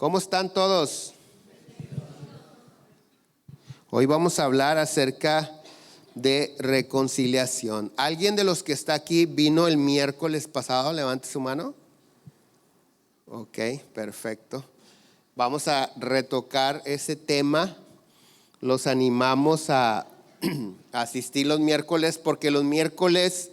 ¿Cómo están todos? Hoy vamos a hablar acerca de reconciliación. ¿Alguien de los que está aquí vino el miércoles pasado? Levante su mano. Ok, perfecto. Vamos a retocar ese tema. Los animamos a asistir los miércoles porque los miércoles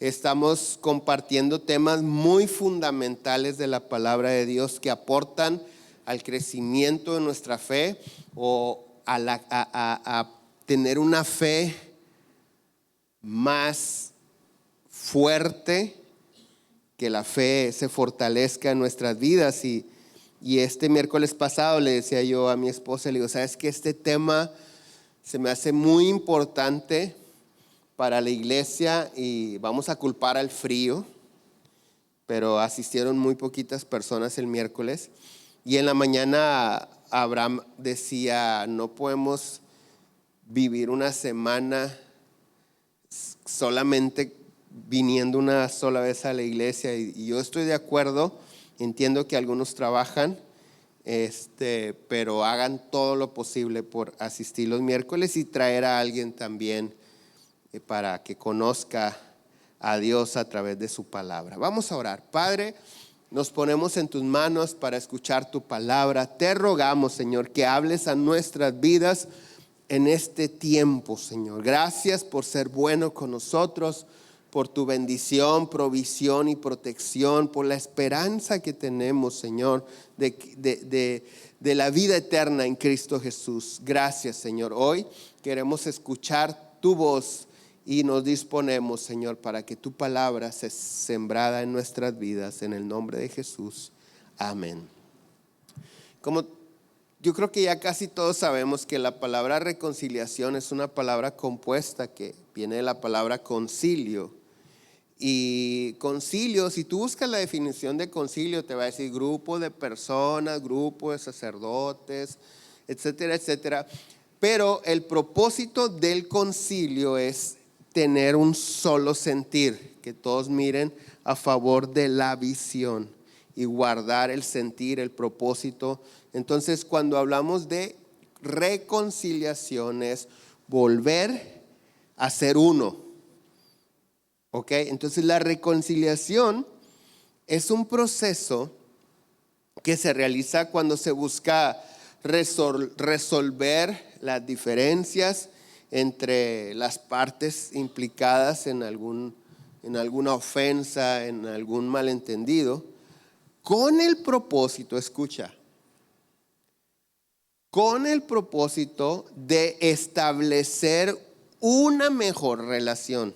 estamos compartiendo temas muy fundamentales de la palabra de Dios que aportan al crecimiento de nuestra fe o a tener una fe más fuerte, que la fe se fortalezca en nuestras vidas. Y este miércoles pasado le decía yo a mi esposa, le digo, ¿sabes qué? Este tema se me hace muy importante para la iglesia y vamos a culpar al frío, pero asistieron muy poquitas personas el miércoles. Y en la mañana Abraham decía, no podemos vivir una semana solamente viniendo una sola vez a la iglesia. Y yo estoy de acuerdo, entiendo que algunos trabajan, pero hagan todo lo posible por asistir los miércoles y traer a alguien también para que conozca a Dios a través de su palabra. Vamos a orar. Padre, nos ponemos en tus manos para escuchar tu palabra. Te rogamos, Señor, que hables a nuestras vidas en este tiempo, Señor. Gracias por ser bueno con nosotros, por tu bendición, provisión y protección, por la esperanza que tenemos, Señor, de la vida eterna en Cristo Jesús. Gracias, Señor. Hoy queremos escuchar tu voz y nos disponemos, Señor, para que tu palabra sea sembrada en nuestras vidas, en el nombre de Jesús. Amén. Como yo creo que ya casi todos sabemos que la palabra reconciliación es una palabra compuesta que viene de la palabra concilio. Y concilio, si tú buscas la definición de concilio, te va a decir grupo de personas, grupo de sacerdotes, etcétera, etcétera. Pero el propósito del concilio es tener un solo sentir, que todos miren a favor de la visión y guardar el sentir, el propósito. Entonces, cuando hablamos de reconciliación es volver a ser uno. ¿Ok? Entonces, la reconciliación es un proceso que se realiza cuando se busca resolver las diferencias entre las partes implicadas en alguna ofensa, en algún malentendido, con el propósito, escucha, con el propósito de establecer una mejor relación.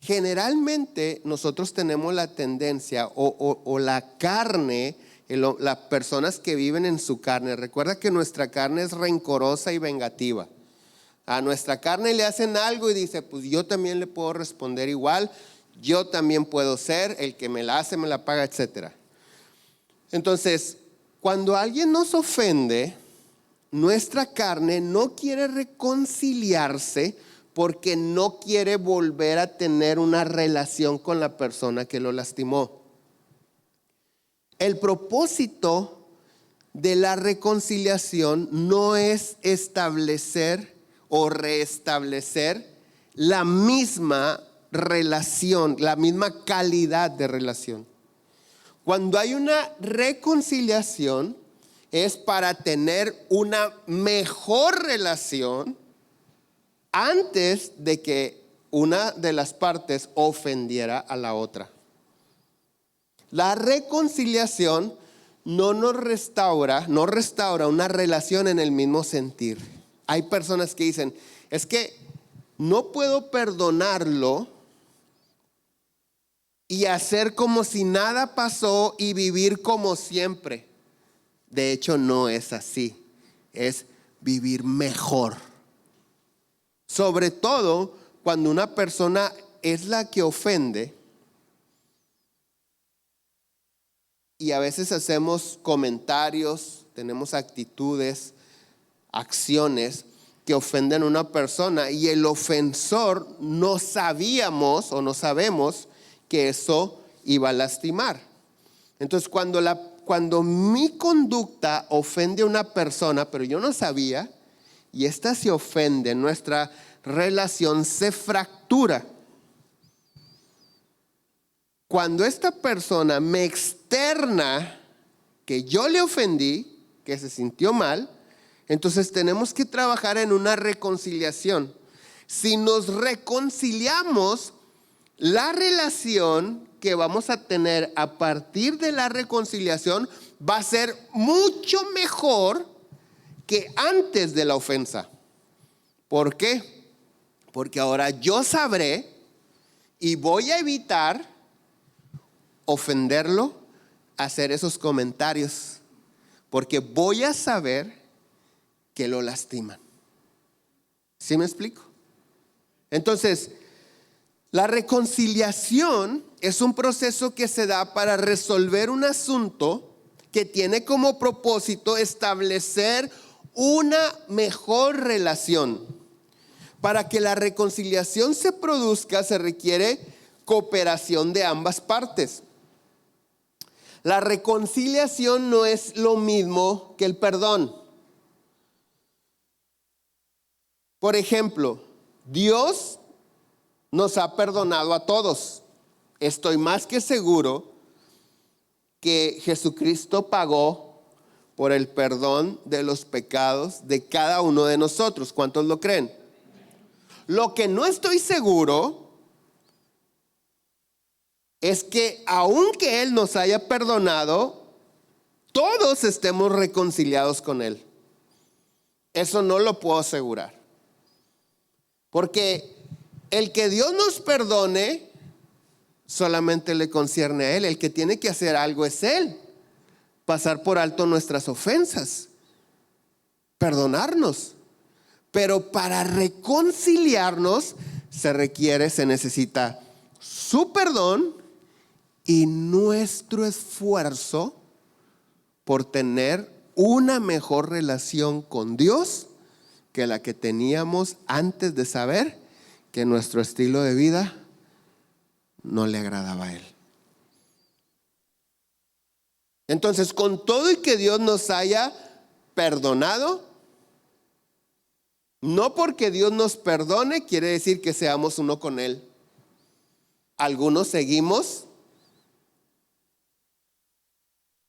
Generalmente nosotros tenemos la tendencia o la carne, las personas que viven en su carne, recuerda que nuestra carne es rencorosa y vengativa. A nuestra carne le hacen algo y dice, pues yo también le puedo responder igual, yo también puedo ser, el que me la hace me la paga, etc. Entonces, cuando alguien nos ofende, nuestra carne no quiere reconciliarse porque no quiere volver a tener una relación con la persona que lo lastimó. El propósito de la reconciliación no es establecer o restablecer la misma relación, la misma calidad de relación. Cuando hay una reconciliación es para tener una mejor relación antes de que una de las partes ofendiera a la otra. La reconciliación no restaura una relación en el mismo sentir. Hay personas que dicen, es que no puedo perdonarlo y hacer como si nada pasó y vivir como siempre. De hecho, no es así. Es vivir mejor. Sobre todo cuando una persona es la que ofende y a veces hacemos comentarios, tenemos actitudes, acciones que ofenden a una persona y el ofensor no sabíamos o no sabemos que eso iba a lastimar. Entonces, cuando cuando mi conducta ofende a una persona, pero yo no sabía, y ésta se ofende, nuestra relación se fractura. Cuando esta persona me externa que yo le ofendí, que se sintió mal, entonces tenemos que trabajar en una reconciliación. Si nos reconciliamos, la relación que vamos a tener a partir de la reconciliación va a ser mucho mejor que antes de la ofensa. ¿Por qué? Porque ahora yo sabré y voy a evitar ofenderlo, hacer esos comentarios, porque voy a saber que lo lastiman. ¿Sí me explico? Entonces, la reconciliación es un proceso que se da para resolver un asunto que tiene como propósito establecer una mejor relación. Para que la reconciliación se produzca, se requiere cooperación de ambas partes. La reconciliación no es lo mismo que el perdón. Por ejemplo, Dios nos ha perdonado a todos. Estoy más que seguro que Jesucristo pagó por el perdón de los pecados de cada uno de nosotros. ¿Cuántos lo creen? Lo que no estoy seguro es que aunque Él nos haya perdonado, todos estemos reconciliados con Él. Eso no lo puedo asegurar. Porque el que Dios nos perdone solamente le concierne a Él. El que tiene que hacer algo es Él. Pasar por alto nuestras ofensas. Perdonarnos. Pero para reconciliarnos se necesita su perdón y nuestro esfuerzo por tener una mejor relación con Dios que la que teníamos antes de saber que nuestro estilo de vida no le agradaba a Él. Entonces, con todo y que Dios nos haya perdonado, no porque Dios nos perdone quiere decir que seamos uno con Él. Algunos seguimos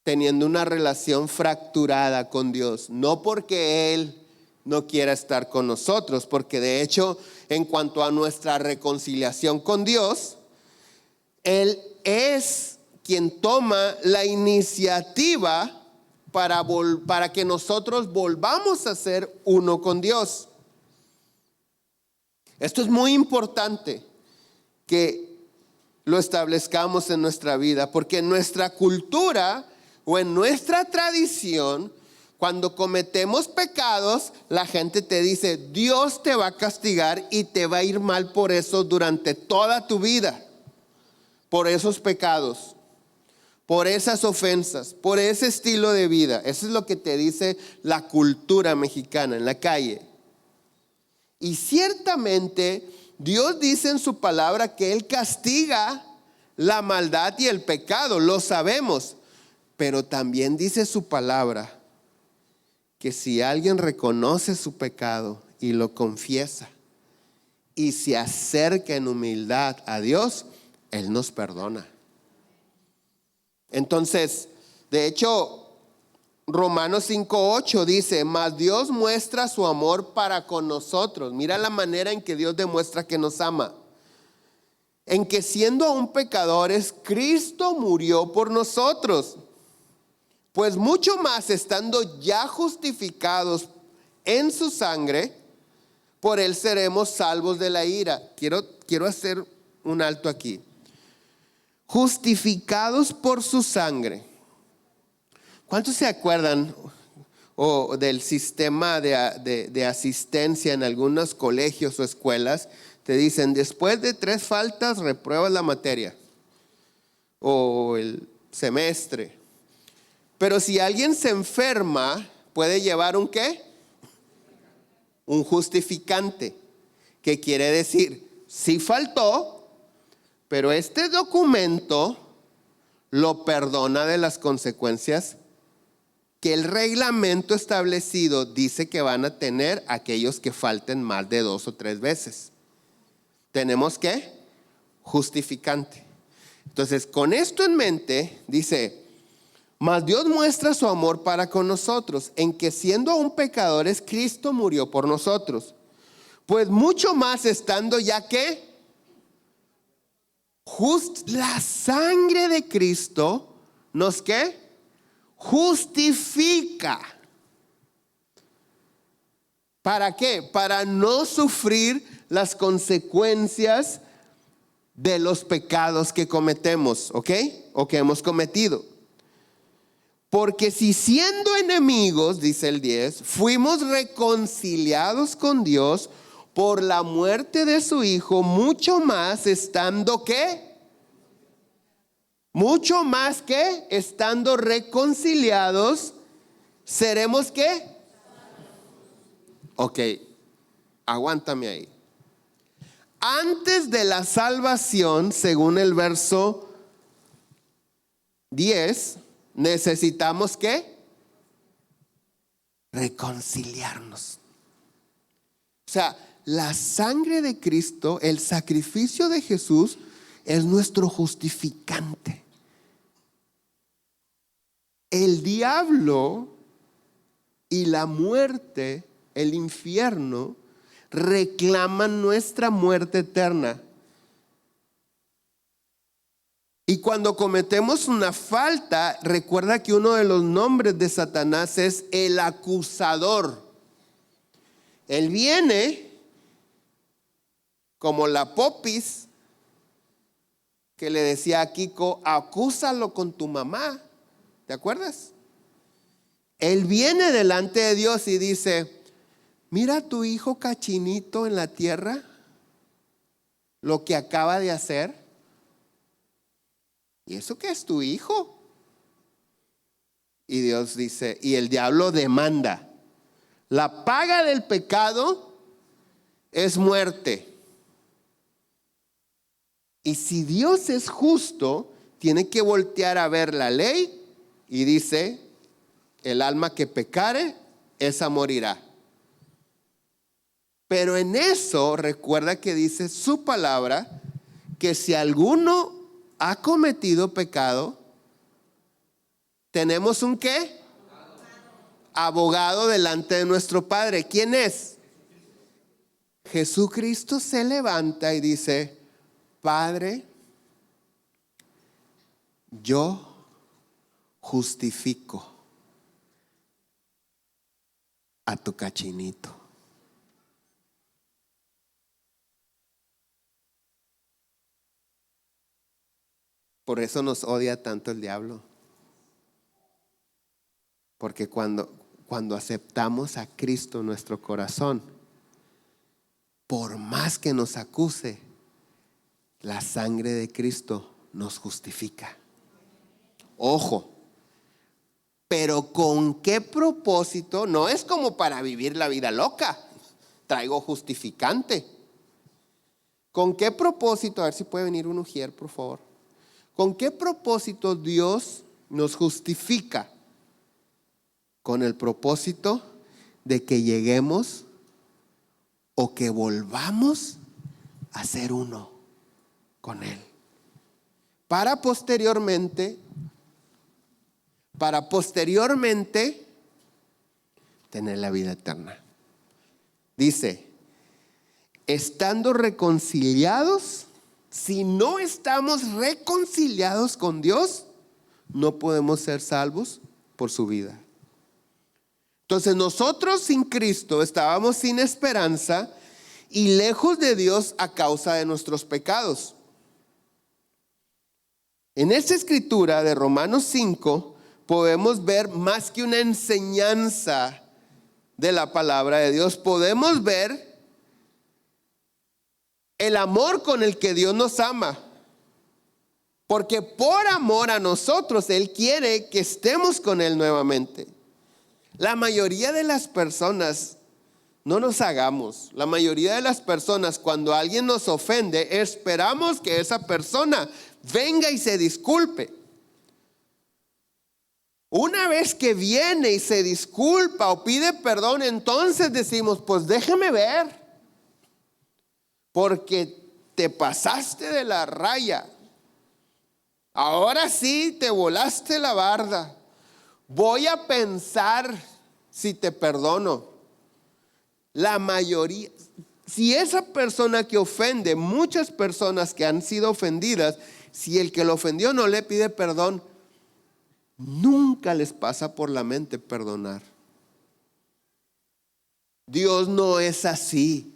teniendo una relación fracturada con Dios, no porque Él no quiera estar con nosotros, porque de hecho, en cuanto a nuestra reconciliación con Dios, Él es quien toma la iniciativa para que nosotros volvamos a ser uno con Dios. Esto es muy importante que lo establezcamos en nuestra vida, porque en nuestra cultura o en nuestra tradición, cuando cometemos pecados, la gente te dice, Dios te va a castigar y te va a ir mal por eso durante toda tu vida. Por esos pecados, por esas ofensas, por ese estilo de vida. Eso es lo que te dice la cultura mexicana en la calle. Y ciertamente Dios dice en su palabra que Él castiga la maldad y el pecado, lo sabemos. Pero también dice su palabra que si alguien reconoce su pecado y lo confiesa y se acerca en humildad a Dios, Él nos perdona. Entonces, de hecho, Romanos 5:8 dice, mas Dios muestra su amor para con nosotros. Mira la manera en que Dios demuestra que nos ama. En que siendo aún pecadores, Cristo murió por nosotros. Pues mucho más estando ya justificados en su sangre, por Él seremos salvos de la ira. Quiero hacer un alto aquí. Justificados por su sangre. ¿Cuántos se acuerdan del sistema de asistencia en algunos colegios o escuelas? Te dicen, después de 3 faltas, repruebas la materia o el semestre. Pero si alguien se enferma, puede llevar ¿un qué? Un justificante. ¿Qué quiere decir? Sí faltó, pero este documento lo perdona de las consecuencias que el reglamento establecido dice que van a tener aquellos que falten más de 2 o 3 veces. Tenemos que justificante. Entonces, con esto en mente, dice: mas Dios muestra su amor para con nosotros, en que siendo aún pecadores, Cristo murió por nosotros. Pues mucho más estando ya que la sangre de Cristo nos ¿qué? Justifica. ¿Para qué? Para no sufrir las consecuencias de los pecados que cometemos, ¿ok? O que hemos cometido. Porque si siendo enemigos, dice el 10, fuimos reconciliados con Dios por la muerte de su Hijo, mucho más estando ¿qué? Mucho más que estando reconciliados, seremos ¿qué? Ok, aguántame ahí. Antes de la salvación, según el verso 10, necesitamos ¿qué? Reconciliarnos. O sea, la sangre de Cristo, el sacrificio de Jesús, es nuestro justificante. El diablo y la muerte, el infierno, reclaman nuestra muerte eterna. Y cuando cometemos una falta, recuerda que uno de los nombres de Satanás es el acusador. Él viene como la popis que le decía a Kiko: acúsalo con tu mamá. ¿Te acuerdas? Él viene delante de Dios y dice: mira a tu hijo Cachinito en la tierra, lo que acaba de hacer. ¿Y eso qué es tu hijo? Y Dios dice, y el diablo demanda: la paga del pecado es muerte. Y si Dios es justo, tiene que voltear a ver la ley y dice: el alma que pecare, esa morirá. Pero en eso recuerda que dice su palabra que si alguno ha cometido pecado, tenemos un ¿qué? Abogado delante de nuestro Padre. ¿Quién es? Jesucristo se levanta y dice: Padre, yo justifico a tu Cachinito. Por eso nos odia tanto el diablo. Porque cuando aceptamos a Cristo en nuestro corazón, por más que nos acuse, la sangre de Cristo nos justifica. Ojo, pero ¿con qué propósito? No es como para vivir la vida loca. Traigo justificante. ¿Con qué propósito? A ver si puede venir un ujier, por favor. ¿Con qué propósito Dios nos justifica? Con el propósito de que lleguemos o que volvamos a ser uno con Él. Para posteriormente tener la vida eterna. Dice, estando reconciliados, si no estamos reconciliados con Dios, no podemos ser salvos por su vida. Entonces nosotros sin Cristo estábamos sin esperanza y lejos de Dios a causa de nuestros pecados. En esta escritura de Romanos 5 podemos ver más que una enseñanza de la palabra de Dios. Podemos ver el amor con el que Dios nos ama. Porque por amor a nosotros, Él quiere que estemos con Él nuevamente. La mayoría de las personas, no nos hagamos, la mayoría de las personas cuando alguien nos ofende, esperamos que esa persona venga y se disculpe. Una vez que viene y se disculpa o pide perdón, entonces decimos, pues déjame ver, porque te pasaste de la raya. Ahora sí te volaste la barda. Voy a pensar si te perdono. La mayoría, si esa persona que ofende, muchas personas que han sido ofendidas, si el que lo ofendió no le pide perdón, nunca les pasa por la mente perdonar. Dios no es así.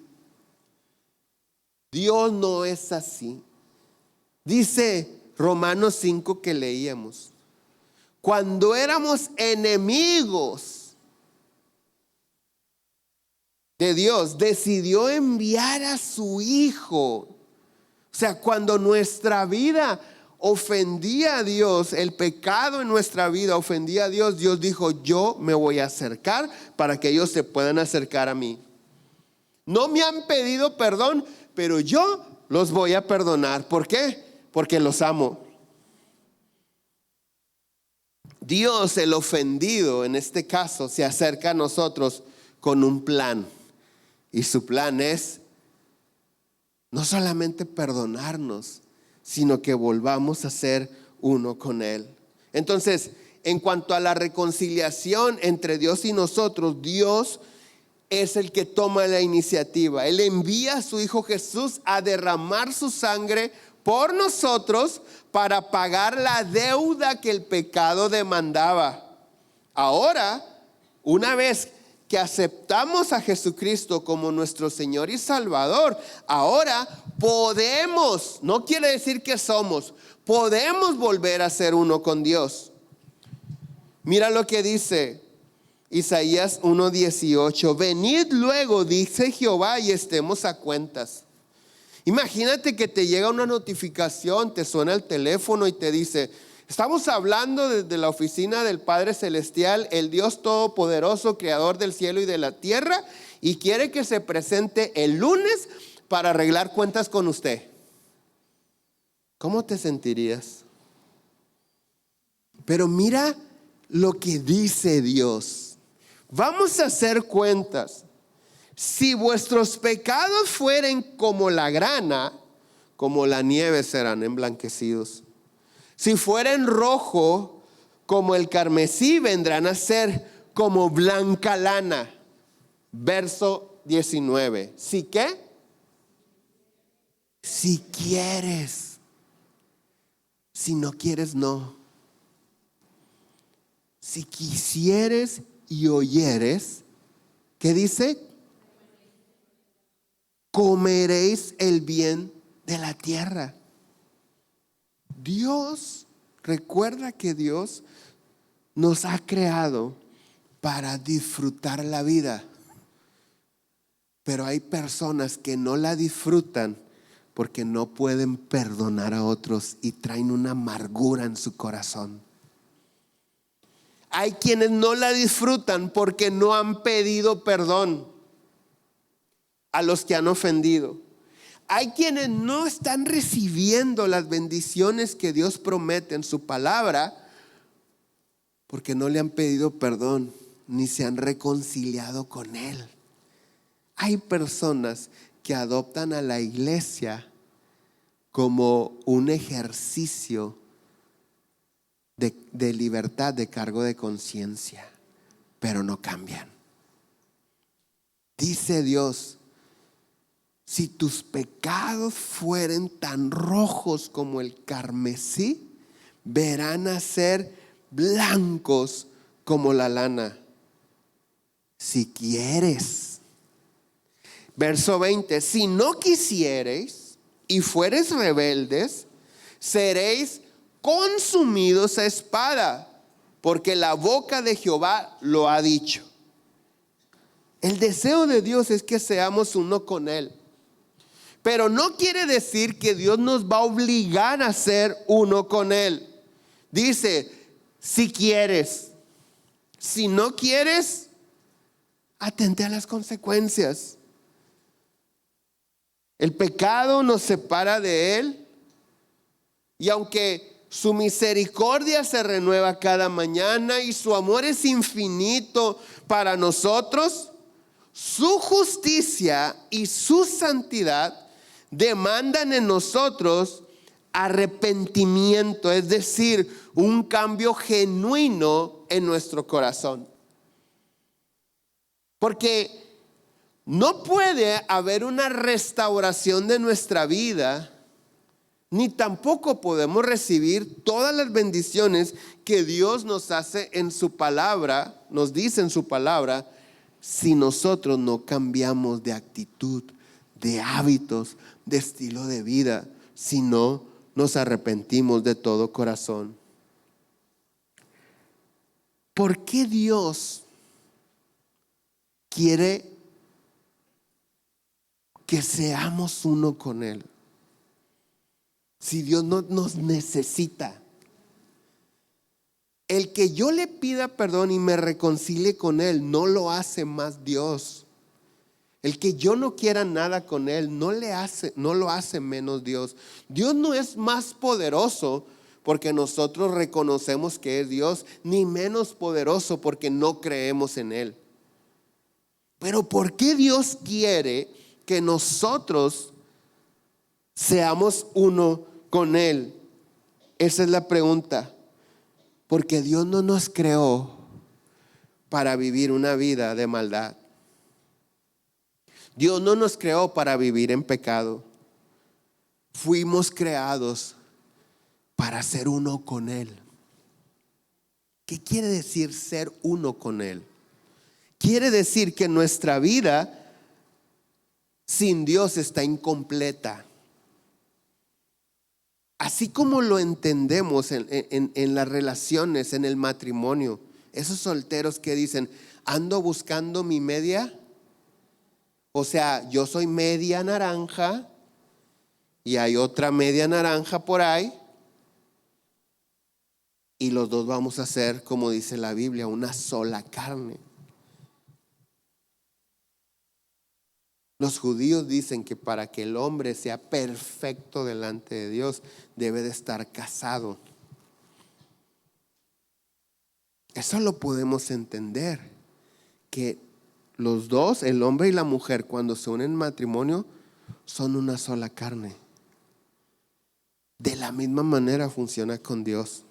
Dios no es así. Dice Romanos 5 que leíamos: cuando éramos enemigos de Dios, decidió enviar a su Hijo. O sea, cuando nuestra vida ofendía a Dios, el pecado en nuestra vida ofendía a Dios, Dios dijo, yo me voy a acercar para que ellos se puedan acercar a mí. No me han pedido perdón, pero yo los voy a perdonar. ¿Por qué? Porque los amo. Dios, el ofendido, en este caso, se acerca a nosotros con un plan. Y su plan es no solamente perdonarnos, sino que volvamos a ser uno con Él. Entonces, en cuanto a la reconciliación entre Dios y nosotros, Dios es el que toma la iniciativa. Él envía a su Hijo Jesús a derramar su sangre por nosotros para pagar la deuda que el pecado demandaba. Ahora, una vez que aceptamos a Jesucristo como nuestro Señor y Salvador, ahora podemos, no quiere decir que somos, podemos volver a ser uno con Dios. Mira lo que dice Isaías 1:18: venid luego, dice Jehová, y estemos a cuentas. Imagínate que te llega una notificación, te suena el teléfono y te dice: estamos hablando desde la oficina del Padre Celestial, el Dios Todopoderoso, Creador del cielo y de la tierra, y quiere que se presente el lunes para arreglar cuentas con usted. ¿Cómo te sentirías? Pero mira lo que dice Dios. Vamos a hacer cuentas. Si vuestros pecados fueren como la grana, como la nieve serán emblanquecidos. Si fueren rojo como el carmesí, vendrán a ser como blanca lana. Verso 19. ¿Sí qué? Si quieres. Si no quieres, no. Si quisieres y oyeres, ¿qué dice? Comeréis el bien de la tierra. Dios, recuerda que Dios nos ha creado para disfrutar la vida. Pero hay personas que no la disfrutan porque no pueden perdonar a otros y traen una amargura en su corazón. Hay quienes no la disfrutan porque no han pedido perdón a los que han ofendido. Hay quienes no están recibiendo las bendiciones que Dios promete en su palabra porque no le han pedido perdón ni se han reconciliado con Él. Hay personas que adoptan a la iglesia como un ejercicio de libertad, de cargo de conciencia, pero no cambian. Dice Dios: si tus pecados fueren tan rojos como el carmesí, verán a ser blancos como la lana. Si quieres. Verso 20: si no quisiereis y fuereis rebeldes, seréis consumidos a espada, porque la boca de Jehová lo ha dicho. El deseo de Dios es que seamos uno con Él. Pero no quiere decir que Dios nos va a obligar a ser uno con Él. Dice: si quieres. Si no quieres, atente a las consecuencias. El pecado nos separa de Él. Y aunque Su misericordia se renueva cada mañana y su amor es infinito para nosotros. Su justicia y su santidad demandan en nosotros arrepentimiento, es decir, un cambio genuino en nuestro corazón. Porque no puede haber una restauración de nuestra vida, ni tampoco podemos recibir todas las bendiciones que Dios nos hace en su palabra, nos dice en su palabra, si nosotros no cambiamos de actitud, de hábitos, de estilo de vida, si no nos arrepentimos de todo corazón. ¿Por qué Dios quiere que seamos uno con Él? Si Dios no nos necesita. El que yo le pida perdón y me reconcilie con Él no lo hace más Dios. El que yo no quiera nada con Él no lo hace menos Dios. Dios no es más poderoso porque nosotros reconocemos que es Dios, ni menos poderoso porque no creemos en Él. Pero ¿por qué Dios quiere que nosotros seamos uno con Él? Esa es la pregunta. Porque Dios no nos creó para vivir una vida de maldad. Dios no nos creó para vivir en pecado. Fuimos creados para ser uno con Él. ¿Qué quiere decir ser uno con Él? Quiere decir que nuestra vida sin Dios está incompleta. Así como lo entendemos en las relaciones, en el matrimonio. Esos solteros que dicen, ando buscando mi media. O sea, yo soy media naranja y hay otra media naranja por ahí. Y los dos vamos a ser, como dice la Biblia, una sola carne. Los judíos dicen que para que el hombre sea perfecto delante de Dios, debe de estar casado. Eso lo podemos entender, que los dos, el hombre y la mujer, cuando se unen en matrimonio, son una sola carne. De la misma manera funciona con Dios.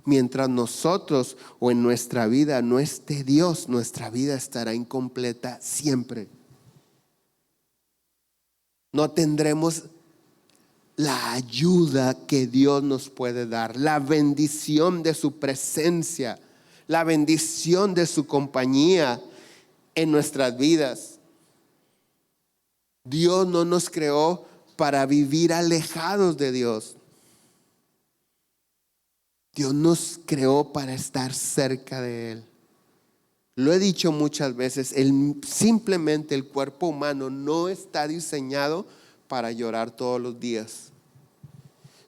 Mientras nosotros o en nuestra vida no esté Dios, nuestra vida estará incompleta siempre. No tendremos la ayuda que Dios nos puede dar, la bendición de su presencia, la bendición de su compañía en nuestras vidas. Dios no nos creó para vivir alejados de Dios. Dios nos creó para estar cerca de Él. Lo he dicho muchas veces, simplemente el cuerpo humano no está diseñado para llorar todos los días.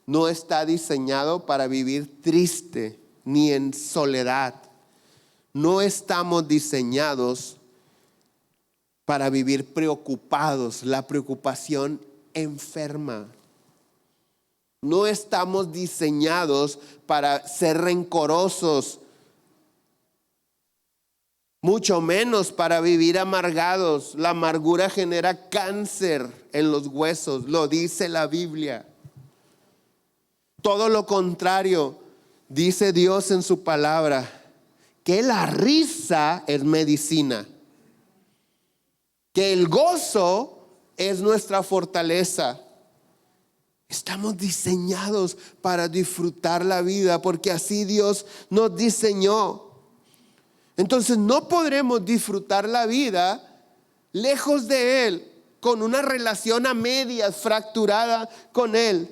No está diseñado para vivir triste ni en soledad. No estamos diseñados para vivir preocupados. La preocupación enferma. No estamos diseñados para ser rencorosos, mucho menos para vivir amargados. La amargura genera cáncer en los huesos, lo dice la Biblia. Todo lo contrario, dice Dios en su palabra, que la risa es medicina, que el gozo es nuestra fortaleza. Estamos diseñados para disfrutar la vida porque así Dios nos diseñó. Entonces no podremos disfrutar la vida lejos de Él, con una relación a medias, fracturada con Él.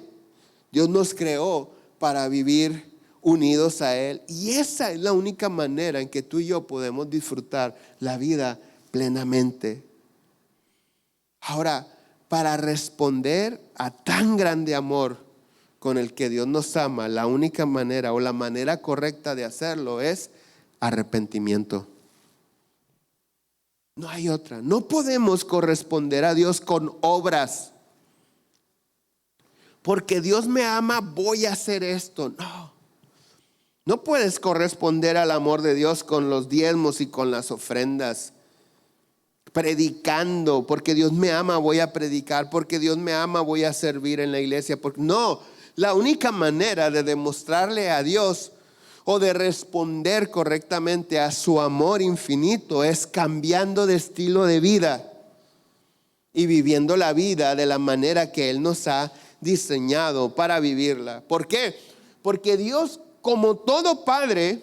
Dios nos creó para vivir unidos a Él y esa es la única manera en que tú y yo podemos disfrutar la vida plenamente. Ahora, para responder a tan grande amor con el que Dios nos ama, la única manera o la manera correcta de hacerlo es arrepentimiento. No hay otra. No podemos corresponder a Dios con obras. porque Dios me ama, voy a hacer esto. No. No puedes corresponder al amor de Dios con los diezmos y con las ofrendas. Predicando, porque Dios me ama, voy a predicar, porque Dios me ama, voy a servir en la iglesia. No, la única manera de demostrarle a Dios o de responder correctamente a su amor infinito es cambiando de estilo de vida y viviendo la vida de la manera que Él nos ha diseñado para vivirla. ¿Por qué? Porque Dios, como todo padre,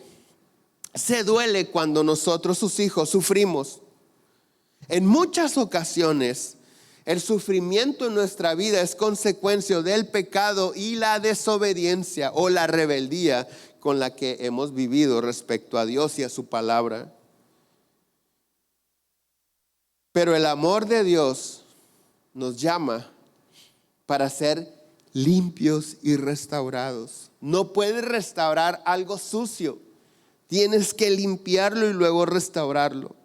se duele cuando nosotros, sus hijos, sufrimos. En muchas ocasiones, el sufrimiento en nuestra vida es consecuencia del pecado y la desobediencia o la rebeldía con la que hemos vivido respecto a Dios y a su palabra. Pero el amor de Dios nos llama para ser limpios y restaurados. No puedes restaurar algo sucio. Tienes que limpiarlo y luego restaurarlo.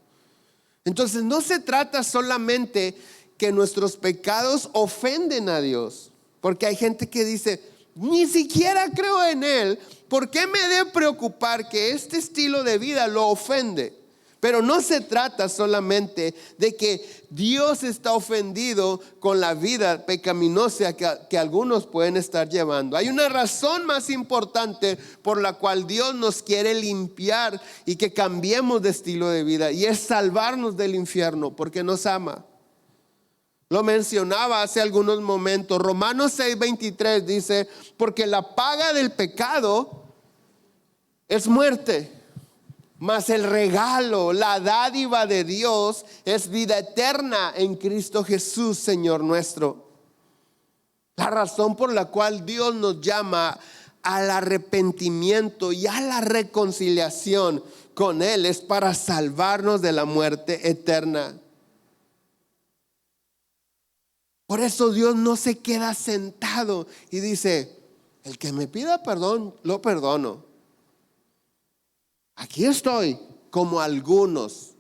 Entonces no se trata solamente que nuestros pecados ofenden a Dios. Porque hay gente que dice, ni siquiera creo en Él. ¿Por qué me debe preocupar que este estilo de vida lo ofende? Pero no se trata solamente de que Dios está ofendido con la vida pecaminosa que algunos pueden estar llevando. Hay una razón más importante por la cual Dios nos quiere limpiar y que cambiemos de estilo de vida, y es salvarnos del infierno porque nos ama. Lo mencionaba hace algunos momentos. Romanos 6:23 dice, porque la paga del pecado es muerte. Mas el regalo, la dádiva de Dios es vida eterna en Cristo Jesús, Señor nuestro. La razón por la cual Dios nos llama al arrepentimiento y a la reconciliación con Él es para salvarnos de la muerte eterna. Por eso Dios no se queda sentado y dice, el que me pida perdón, lo perdono. Aquí estoy, como algunos.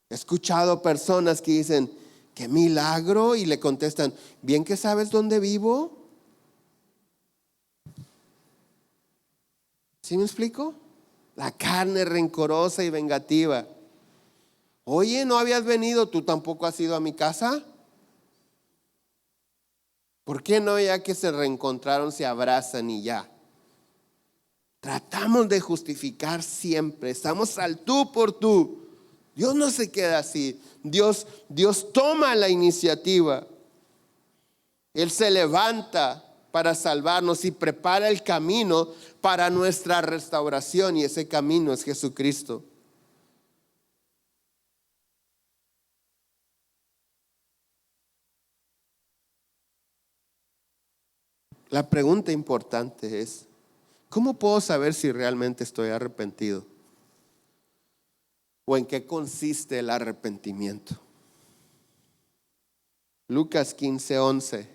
He escuchado personas que dicen, qué milagro, y le contestan, ¿bien que sabes dónde vivo? ¿Sí me explico? La carne rencorosa y vengativa. Oye, ¿no habías venido? ¿Tú tampoco has ido a mi casa? ¿Por qué no? Ya que se reencontraron, se abrazan y ya. Tratamos de justificar siempre. Estamos al tú por tú. Dios no se queda así. Dios toma la iniciativa. Él se levanta para salvarnos y prepara el camino para nuestra restauración. Y ese camino es Jesucristo. La pregunta importante es, ¿cómo puedo saber si realmente estoy arrepentido? ¿O en qué consiste el arrepentimiento? Lucas 15:11.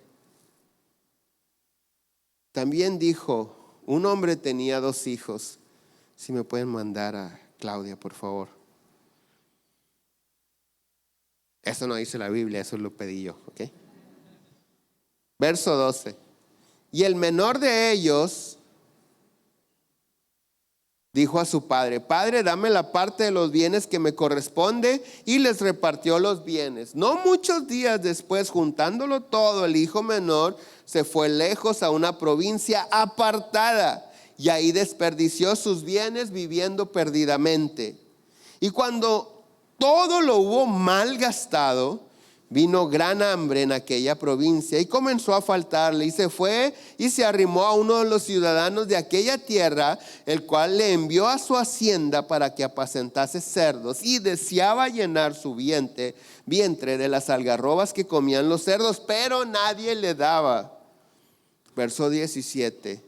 También dijo, un hombre tenía 2 hijos. Si me pueden mandar a Claudia, por favor. Eso no dice la Biblia, eso lo pedí yo, ¿ok? Verso 12. Y el menor de ellos dijo a su padre, Padre, dame la parte de los bienes que me corresponde, y les repartió los bienes. No muchos días después, juntándolo todo, el hijo menor se fue lejos a una provincia apartada, y ahí desperdició sus bienes viviendo perdidamente. Y cuando todo lo hubo mal gastado, vino gran hambre en aquella provincia y comenzó a faltarle, y se fue y se arrimó a uno de los ciudadanos de aquella tierra, el cual le envió a su hacienda para que apacentase cerdos, y deseaba llenar su vientre de las algarrobas que comían los cerdos, pero nadie le daba. Verso 17.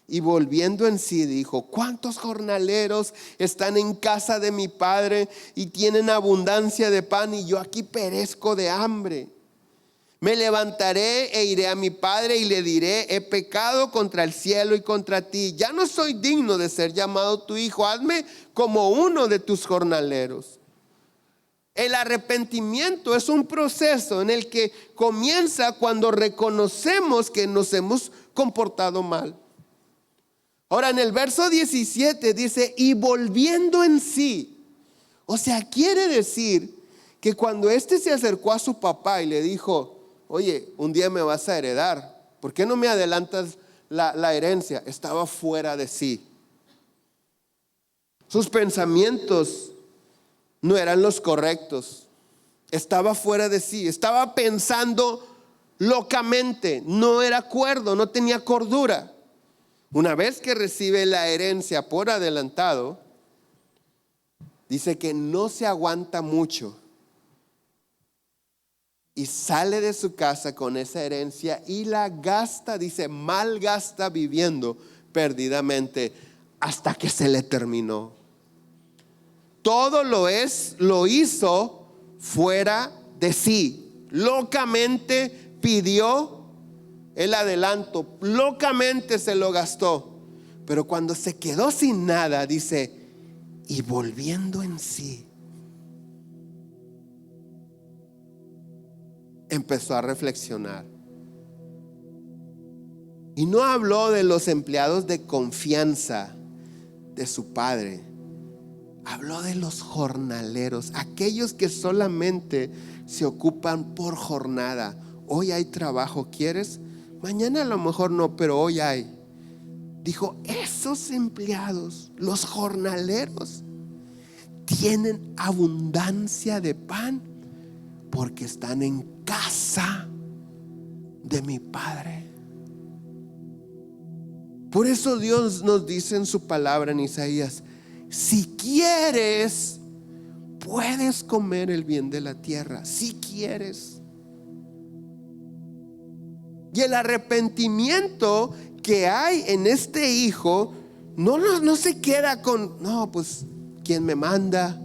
Y volviendo en sí dijo, ¿cuántos jornaleros están en casa de mi padre y tienen abundancia de pan, y yo aquí perezco de hambre? Me levantaré e iré a mi padre y le diré, he pecado contra el cielo y contra ti. Ya no soy digno de ser llamado tu hijo. Hazme como uno de tus jornaleros. El arrepentimiento es un proceso en el que comienza cuando reconocemos que nos hemos comportado mal. Ahora en el verso 17 dice, y volviendo en sí. O sea, quiere decir que cuando éste se acercó a su papá y le dijo, oye, un día me vas a heredar, ¿por qué no me adelantas la herencia? Estaba fuera de sí. Sus pensamientos no eran los correctos. Estaba fuera de sí. Estaba pensando locamente. No era cuerdo, no tenía cordura. Una vez que recibe la herencia por adelantado, dice que no se aguanta mucho y sale de su casa con esa herencia y la gasta, dice, malgasta viviendo perdidamente hasta que se le terminó. Todo lo hizo fuera de sí. Locamente pidió el adelanto, locamente se lo gastó. Pero cuando se quedó sin nada, dice, y volviendo en sí, empezó a reflexionar. Y no habló de los empleados de confianza de su padre. Habló de los jornaleros, aquellos que solamente se ocupan por jornada. Hoy hay trabajo, ¿quieres? Mañana a lo mejor no, pero hoy hay. Dijo, esos empleados, los jornaleros, tienen abundancia de pan porque están en casa de mi Padre. Por eso Dios nos dice en su palabra en Isaías, si quieres, puedes comer el bien de la tierra, si quieres. Y el arrepentimiento que hay en este hijo no se queda con, no, pues, ¿quién me manda?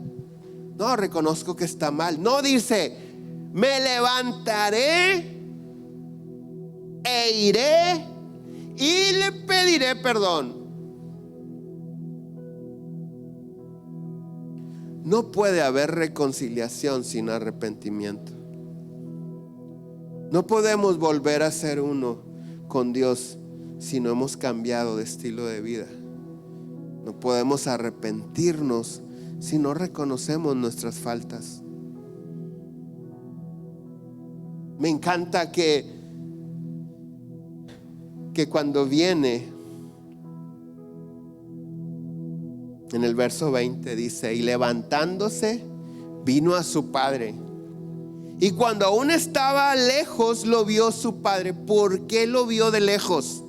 No, reconozco que está mal. No, dice, me levantaré e iré y le pediré perdón. No puede haber reconciliación sin arrepentimiento. No podemos volver a ser uno con Dios si no hemos cambiado de estilo de vida. No podemos arrepentirnos si no reconocemos nuestras faltas. Me encanta que cuando viene, en el verso 20 dice, y levantándose, vino a su padre. Y cuando aún estaba lejos, lo vio su padre. ¿Por qué lo vio de lejos?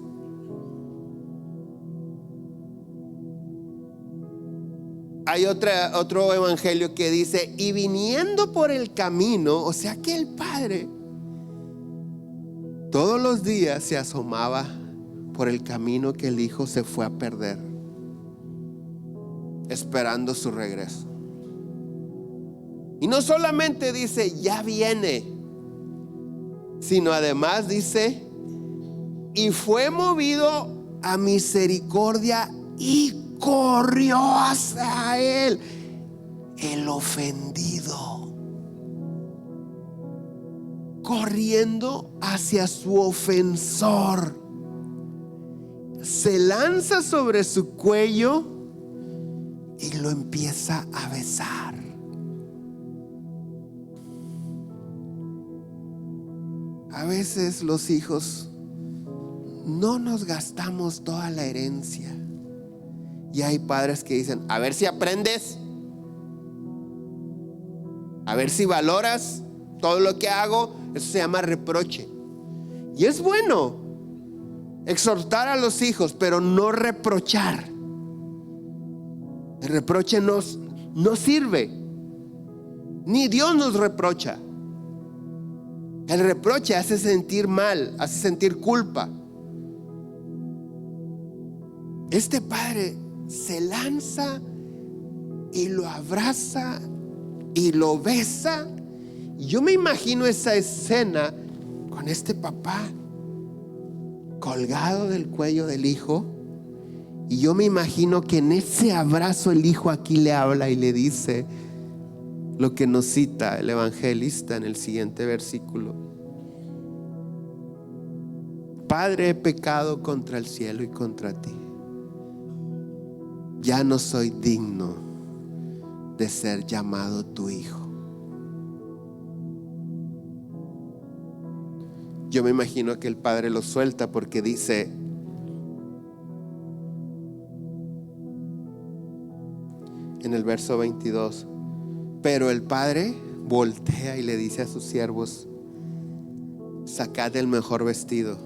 Hay otro evangelio que dice, y viniendo por el camino, o sea que el padre todos los días se asomaba por el camino que el hijo se fue a perder, esperando su regreso. Y no solamente dice, ya viene, sino además dice, y fue movido a misericordia y corrió hacia él, el ofendido, corriendo hacia su ofensor, se lanza sobre su cuello y lo empieza a besar. A veces los hijos no nos gastamos toda la herencia. Y hay padres que dicen, a ver si aprendes, a ver si valoras todo lo que hago. Eso se llama reproche. Y es bueno exhortar a los hijos, pero no reprochar. El reproche no sirve. Ni Dios nos reprocha. El reproche hace sentir mal, hace sentir culpa. Este padre se lanza y lo abraza y lo besa. Y yo me imagino esa escena con este papá colgado del cuello del hijo. Y yo me imagino que en ese abrazo el hijo aquí le habla y le dice, lo que nos cita el evangelista en el siguiente versículo. Padre, he pecado contra el cielo y contra ti. Ya no soy digno de ser llamado tu hijo. Yo me imagino que el padre lo suelta porque dice: en el verso 22, pero el padre voltea y le dice a sus siervos: sacad el mejor vestido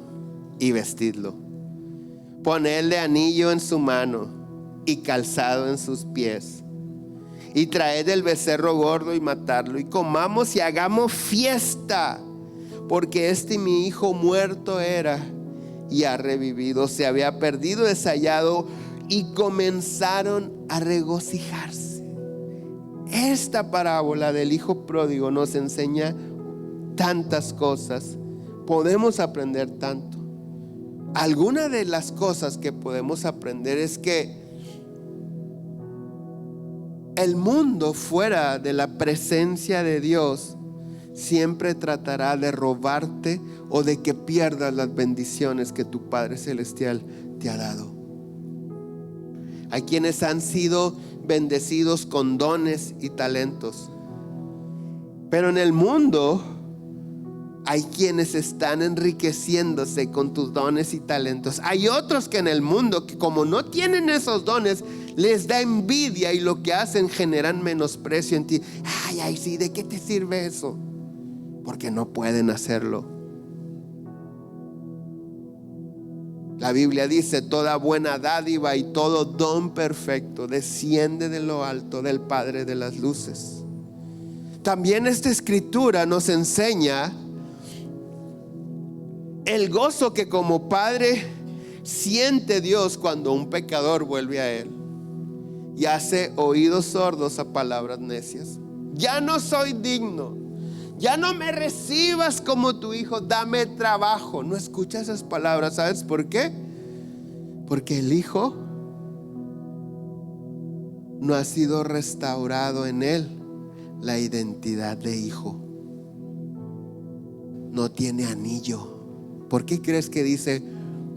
y vestidlo, ponedle anillo en su mano y calzado en sus pies, y traed el becerro gordo y matadlo, y comamos y hagamos fiesta, porque mi hijo muerto era y ha revivido, se había perdido, es hallado. Y comenzaron a regocijarse. Esta parábola del hijo pródigo nos enseña tantas cosas. Podemos aprender tanto. Alguna de las cosas que podemos aprender es que el mundo fuera de la presencia de Dios siempre tratará de robarte o de que pierdas las bendiciones que tu Padre Celestial te ha dado. Hay quienes han sido bendecidos con dones y talentos, pero en el mundo hay quienes están enriqueciéndose con tus dones y talentos. Hay otros que en el mundo, que como no tienen esos dones, les da envidia, y lo que hacen, generan menosprecio en ti. Ay, sí, ¿de qué te sirve eso? Porque no pueden hacerlo. La Biblia dice: toda buena dádiva y todo don perfecto desciende de lo alto del Padre de las luces. También esta escritura nos enseña el gozo que como Padre siente Dios cuando un pecador vuelve a Él y hace oídos sordos a palabras necias. Ya no soy digno, ya no me recibas como tu hijo, dame trabajo. No escucha esas palabras. ¿Sabes por qué? Porque el hijo no ha sido restaurado en él la identidad de hijo. No tiene anillo. ¿Por qué crees que dice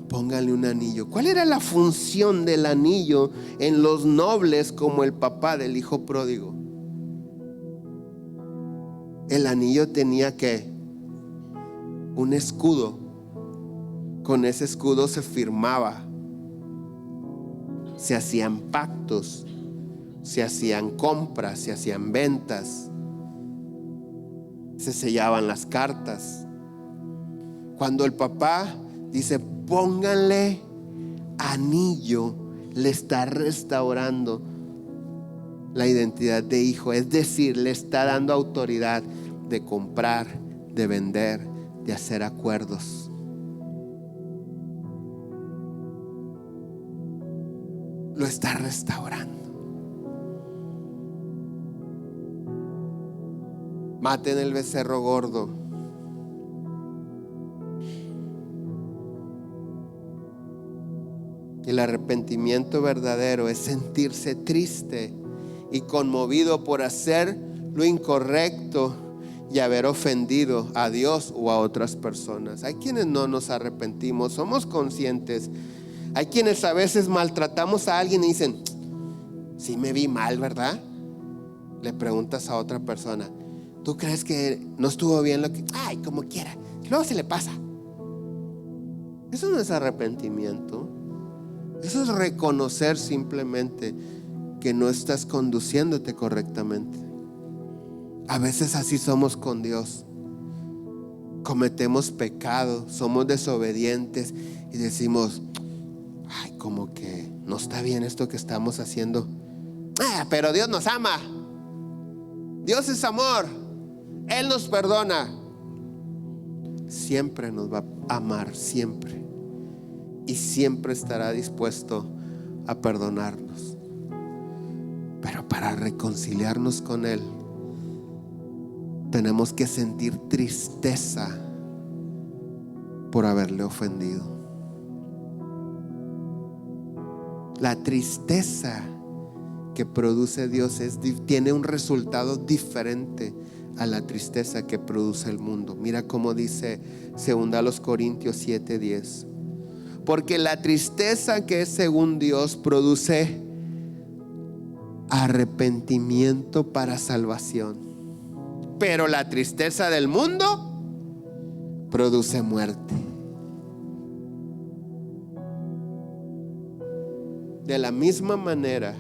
póngale un anillo? ¿Cuál era la función del anillo en los nobles como el papá del hijo pródigo? El anillo tenía un escudo. Con ese escudo se firmaba, se hacían pactos, se hacían compras, se hacían ventas, se sellaban las cartas. Cuando el papá dice pónganle anillo, le está restaurando la identidad de hijo. Es decir, le está dando autoridad de comprar, de vender, de hacer acuerdos. Lo está restaurando. Maten el becerro gordo. El arrepentimiento verdadero es sentirse triste y conmovido por hacer lo incorrecto y haber ofendido a Dios o a otras personas. Hay quienes no nos arrepentimos, somos conscientes. Hay quienes a veces maltratamos a alguien y dicen: sí me vi mal, ¿verdad? Le preguntas a otra persona: ¿tú crees que no estuvo bien lo que? Ay, como quiera, luego se le pasa. Eso no es arrepentimiento. Eso es reconocer simplemente que no estás conduciéndote correctamente. A veces así somos con Dios. Cometemos pecado, somos desobedientes y decimos: ay, como que no está bien esto que estamos haciendo. Pero Dios nos ama. Dios es amor. Él nos perdona. Siempre nos va a amar, siempre. Y siempre estará dispuesto a perdonarnos. Pero para reconciliarnos con Él, tenemos que sentir tristeza por haberle ofendido. La tristeza que produce Dios tiene un resultado diferente a la tristeza que produce el mundo. Mira cómo dice 2 Corintios 7:10. Porque la tristeza que es según Dios produce arrepentimiento para salvación, pero la tristeza del mundo produce muerte. De la misma manera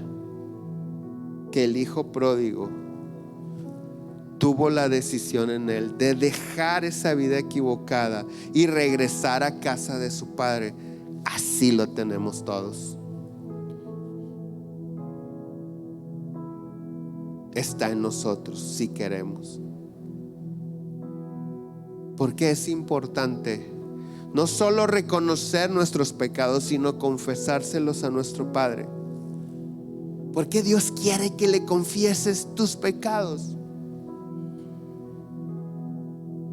que el hijo pródigo tuvo la decisión en él de dejar esa vida equivocada y regresar a casa de su padre, así lo tenemos todos. Está en nosotros si queremos. Porque es importante no solo reconocer nuestros pecados, sino confesárselos a nuestro Padre. Porque Dios quiere que le confieses tus pecados.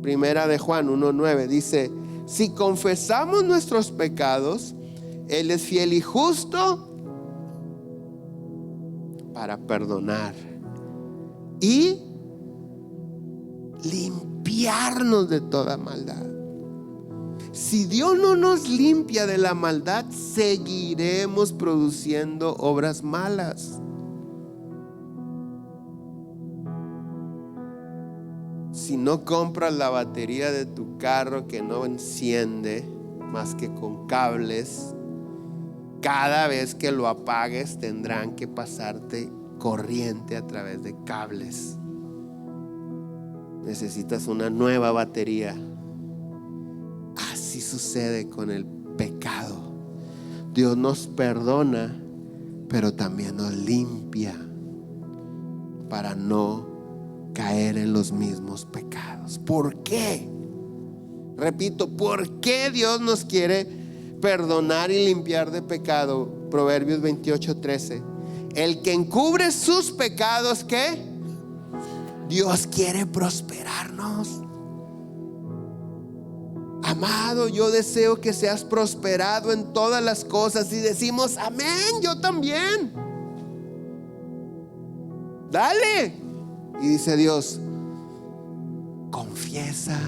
Primera de Juan 1:9 dice: si confesamos nuestros pecados, Él es fiel y justo para perdonar y limpiarnos de toda maldad. Si Dios no nos limpia de la maldad, seguiremos produciendo obras malas. Si no compras la batería de tu carro que no enciende más que con cables, cada vez que lo apagues tendrán que pasarte corriente a través de cables. Necesitas una nueva batería. Así sucede con el pecado. Dios nos perdona, pero también nos limpia para no caer en los mismos pecados. ¿Por qué? Repito, ¿por qué Dios nos quiere perdonar y limpiar de pecado? Proverbios 28:13. El que encubre sus pecados, ¿qué? Dios quiere prosperarnos. Amado, yo deseo que seas prosperado en todas las cosas. Y decimos amén, yo también. Dale. Y dice Dios: confiesa,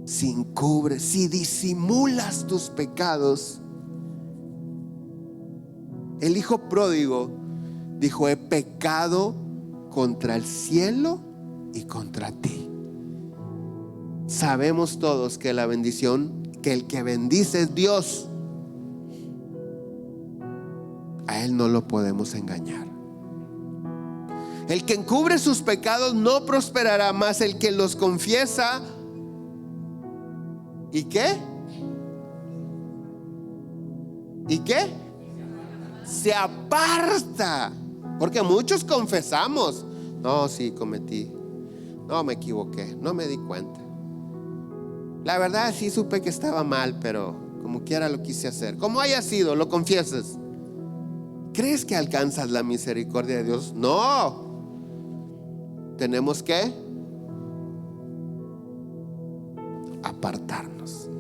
si encubres, si disimulas tus pecados. El hijo pródigo dijo: he pecado contra el cielo y contra ti. Sabemos todos que la bendición, que el que bendice es Dios. A Él no lo podemos engañar. El que encubre sus pecados no prosperará, más el que los confiesa. ¿Y qué? ¿Y qué? Se aparta. Porque muchos confesamos: no, sí, cometí, no, me equivoqué, no me di cuenta, la verdad sí supe que estaba mal, pero como quiera lo quise hacer. Como haya sido, lo confiesas. ¿Crees que alcanzas la misericordia de Dios? No. Tenemos que apartarnos.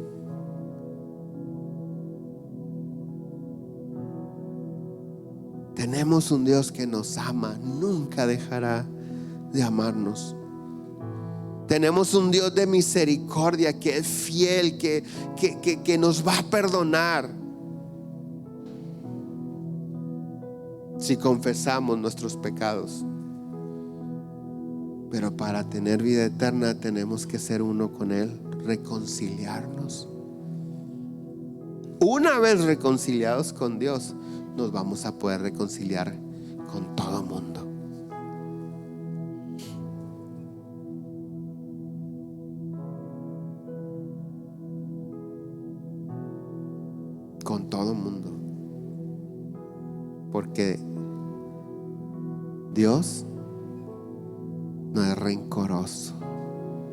Tenemos un Dios que nos ama, nunca dejará de amarnos. Tenemos un Dios de misericordia que es fiel, que nos va a perdonar si confesamos nuestros pecados. Pero para tener vida eterna tenemos que ser uno con Él, reconciliarnos. Una vez reconciliados con Dios, nos vamos a poder reconciliar con todo mundo. Con todo mundo. Porque Dios no es rencoroso.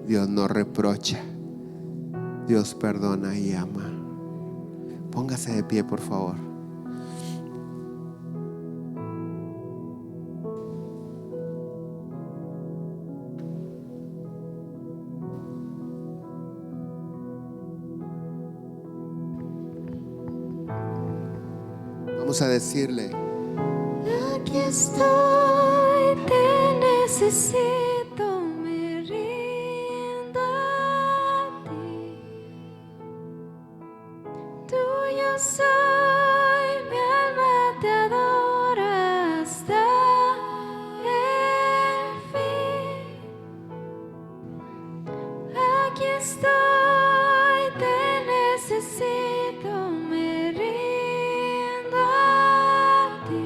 Dios no reprocha. Dios perdona y ama. Póngase de pie, por favor. Vamos a decirle: Aquí estoy, te necesito, me rindo a ti. Tuyo soy, mi alma te adora hasta el fin. Aquí estoy, te necesito, me rindo a ti.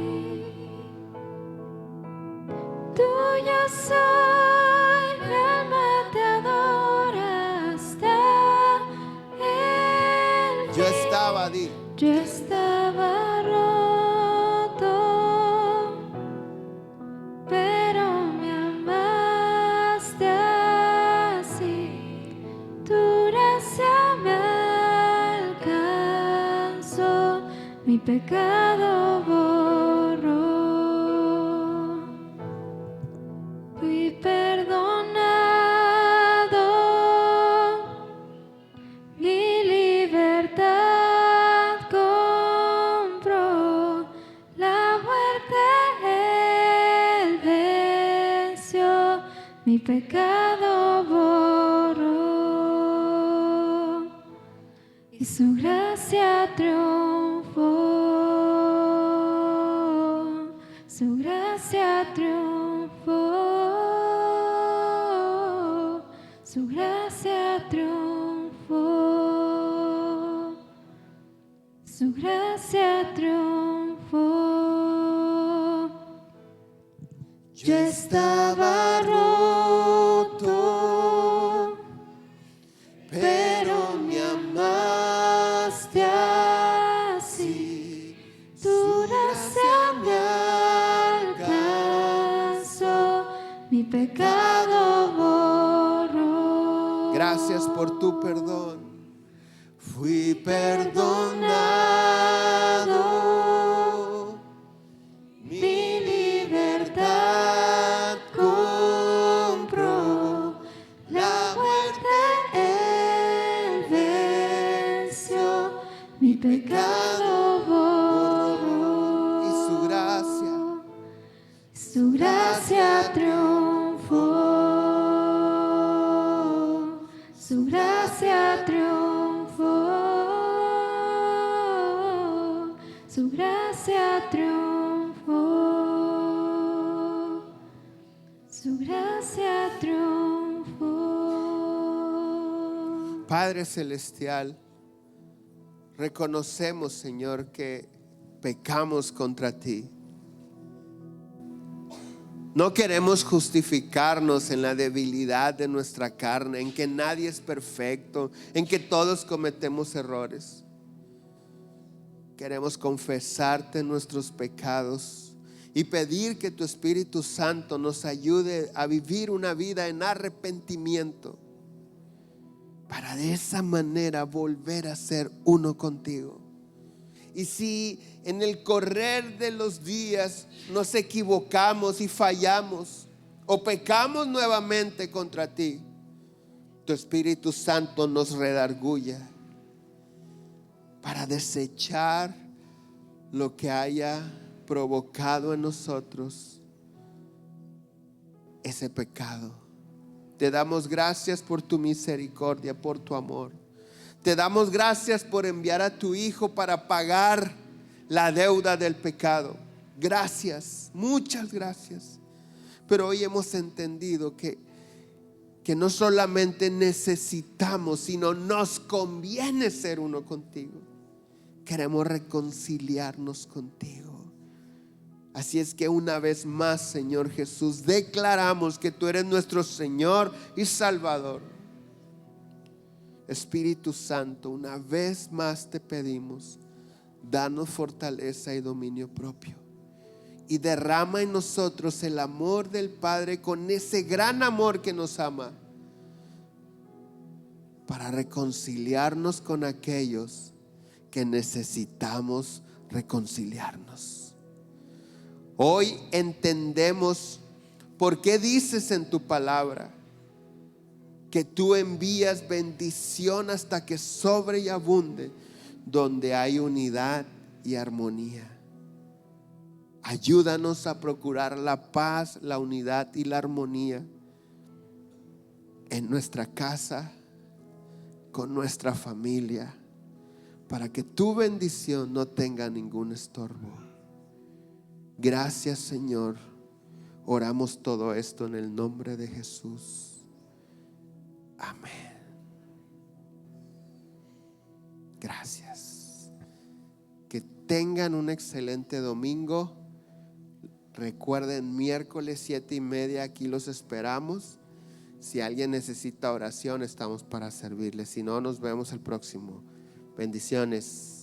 Tuyo soy, mi alma te adora hasta el fin. Yo estaba, di. Yo estaba roto, pero me amaste así. Tu gracia me alcanzó, mi pecado borró. Fui perdonado, mi libertad compró, la muerte él venció, mi pecado borró y su gracia triunfó, su gracia triunfó, su gracia triunfó, su gracia triunfó. Yo estaba roto, pero me amaste así. Tu gracia me alcanzó, mi pecado borró. Gracias por tu perdón. Fui perdonado, mi libertad compró, la muerte Él venció, mi pecado borró. y su gracia. Su gracia triunfó, su gracia triunfó, su gracia triunfó, su gracia triunfó. Padre Celestial, reconocemos, Señor, que pecamos contra ti. No queremos justificarnos en la debilidad de nuestra carne, en que nadie es perfecto, en que todos cometemos errores. Queremos confesarte nuestros pecados y pedir que tu Espíritu Santo nos ayude a vivir una vida en arrepentimiento, para de esa manera volver a ser uno contigo. Y si en el correr de los días nos equivocamos y fallamos o pecamos nuevamente contra ti, tu Espíritu Santo nos redarguya para desechar lo que haya provocado en nosotros ese pecado. Te damos gracias por tu misericordia, por tu amor. Te damos gracias por enviar a tu Hijo para pagar la deuda del pecado. Gracias, muchas gracias. Pero hoy hemos entendido que no solamente necesitamos, sino nos conviene ser uno contigo. Queremos reconciliarnos contigo. Así es que una vez más, Señor Jesús, declaramos que tú eres nuestro Señor y Salvador. Espíritu Santo, una vez más te pedimos, danos fortaleza y dominio propio, y derrama en nosotros el amor del Padre con ese gran amor que nos ama, para reconciliarnos con aquellos que necesitamos reconciliarnos. Hoy entendemos por qué dices en tu palabra que tú envías bendición hasta que sobre y abunde donde hay unidad y armonía. Ayúdanos a procurar la paz, la unidad y la armonía en nuestra casa, con nuestra familia, para que tu bendición no tenga ningún estorbo. Gracias, Señor. Oramos todo esto en el nombre de Jesús. Amén. Gracias. Que tengan un excelente domingo. Recuerden, miércoles 7:30 aquí los esperamos. Si alguien necesita oración, estamos para servirles. Si no, nos vemos el próximo. Bendiciones.